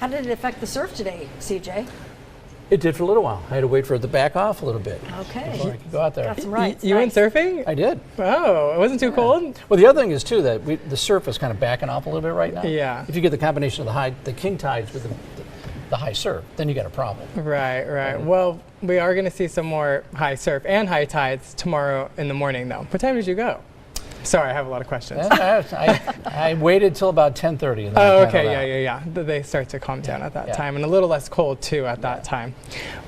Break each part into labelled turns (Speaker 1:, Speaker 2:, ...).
Speaker 1: How did it affect the surf today, CJ?
Speaker 2: It did for a little while. I had to wait for it to back off a little bit.
Speaker 1: Okay.
Speaker 2: Before I could go out there.
Speaker 1: Got some rights.
Speaker 3: You went surfing?
Speaker 2: I did.
Speaker 3: Oh, it wasn't too cold?
Speaker 2: Well, the other thing is too that the surf is kind of backing off a little bit right now.
Speaker 3: Yeah.
Speaker 2: If you get the combination of the king tides with the high surf, then you got a problem.
Speaker 3: Right. Well, we are going to see some more high surf and high tides tomorrow in the morning, though. What time did you go? Sorry, I have a lot of questions.
Speaker 2: I waited till about 10:30. And then
Speaker 3: Oh,
Speaker 2: I
Speaker 3: okay,
Speaker 2: paddled out.
Speaker 3: yeah. They start to calm down at that time, and a little less cold too at that time.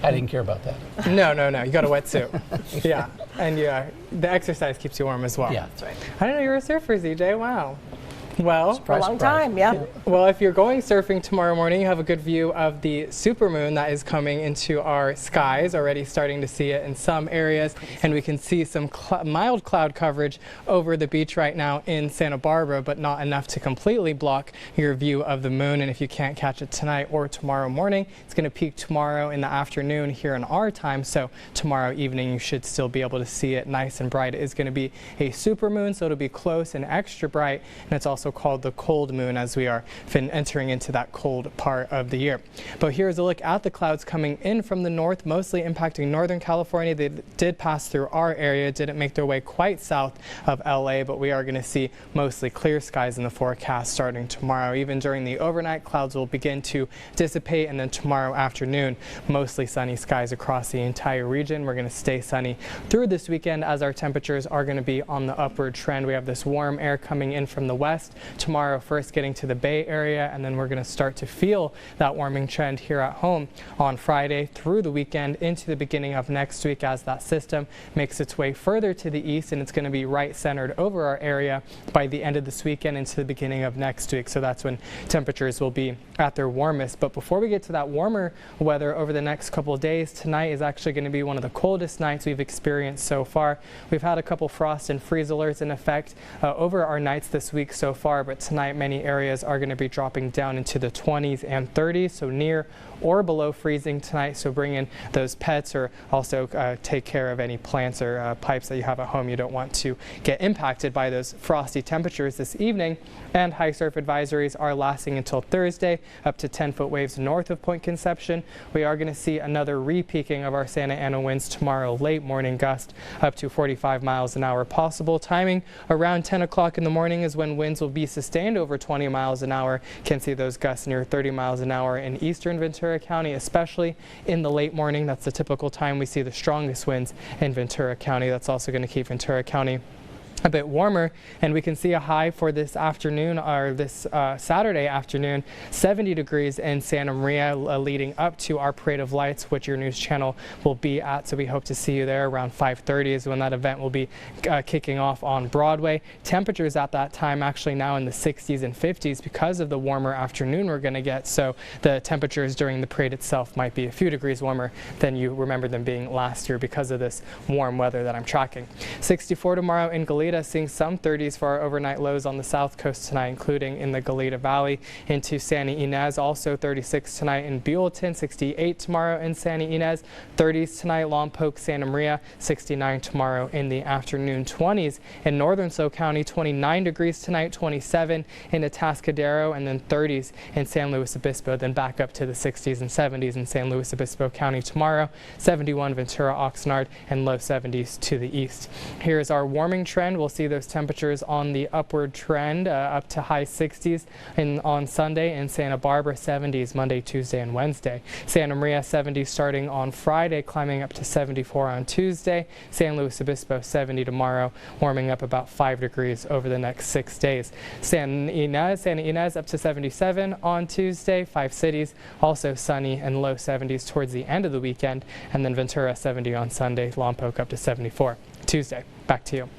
Speaker 2: I didn't care about that.
Speaker 3: No. You got a wetsuit. Yeah, and the exercise keeps you warm as well.
Speaker 2: Yeah,
Speaker 1: That's right.
Speaker 3: I didn't know you were a surfer, ZJ. Wow. Well,
Speaker 1: For a long time, yeah.
Speaker 3: Well, if you're going surfing tomorrow morning, you have a good view of the supermoon that is coming into our skies, already starting to see it in some areas. And we can see some mild cloud coverage over the beach right now in Santa Barbara, but not enough to completely block your view of the moon. And if you can't catch it tonight or tomorrow morning, it's going to peak tomorrow in the afternoon here in our time. So tomorrow evening, you should still be able to see it nice and bright. It is going to be a supermoon, so it'll be close and extra bright. And it's also called the cold moon as we are entering into that cold part of the year. But here's a look at the clouds coming in from the north, mostly impacting Northern California. They did pass through our area, didn't make their way quite south of LA, but we are going to see mostly clear skies in the forecast starting tomorrow. Even during the overnight, clouds will begin to dissipate, and then tomorrow afternoon, mostly sunny skies across the entire region. We're going to stay sunny through this weekend as our temperatures are going to be on the upward trend. We have this warm air coming in from the west. Tomorrow first getting to the Bay Area, and then we're going to start to feel that warming trend here at home on Friday through the weekend into the beginning of next week as that system makes its way further to the east, and it's going to be right centered over our area by the end of this weekend into the beginning of next week. So that's when temperatures will be at their warmest. But before we get to that warmer weather over the next couple of days, tonight is actually going to be one of the coldest nights we've experienced so far. We've had a couple frost and freeze alerts in effect over our nights this week so far, but tonight many areas are going to be dropping down into the 20s and 30s, so near or below freezing tonight. So bring in those pets, or also take care of any plants or pipes that you have at home. You don't want to get impacted by those frosty temperatures this evening. And high surf advisories are lasting until Thursday, up to 10-foot waves north of Point Conception. We are going to see another re-peaking of our Santa Ana winds tomorrow, late morning gust up to 45 miles an hour possible. Timing around 10 o'clock in the morning is when winds will be sustained over 20 miles an hour. Can see those gusts near 30 miles an hour in eastern Ventura County, especially in the late morning. That's the typical time we see the strongest winds in Ventura County. That's also going to keep Ventura County a bit warmer, and we can see a high for this afternoon, or this Saturday afternoon, 70 degrees in Santa Maria, leading up to our Parade of Lights, which your news channel will be at. So we hope to see you there around 5:30 is when that event will be kicking off on Broadway. Temperatures at that time actually now in the 60s and 50s because of the warmer afternoon we're going to get. So the temperatures during the parade itself might be a few degrees warmer than you remember them being last year because of this warm weather that I'm tracking. 64 tomorrow in Goleta, seeing some 30s for our overnight lows on the south coast tonight, including in the Goleta Valley into Santa Ynez. Also 36 tonight in Buellton, 68 tomorrow in Santa Ynez, 30s tonight Lompoc, Santa Maria, 69 tomorrow in the afternoon, 20s in northern SoCal County, 29 degrees tonight, 27 in Atascadero, and then 30s in San Luis Obispo, then back up to the 60s and 70s in San Luis Obispo County tomorrow, 71 Ventura, Oxnard, and low 70s to the east. Here's our warming trend. We'll see those temperatures on the upward trend up to high 60s on Sunday, in Santa Barbara 70s Monday, Tuesday, and Wednesday. Santa Maria 70s starting on Friday, climbing up to 74 on Tuesday. San Luis Obispo 70 tomorrow, warming up about 5 degrees over the next 6 days. Santa Ynez up to 77 on Tuesday. 5 cities also sunny and low 70s towards the end of the weekend, and then Ventura 70 on Sunday. Lompoc up to 74 Tuesday. Back to you.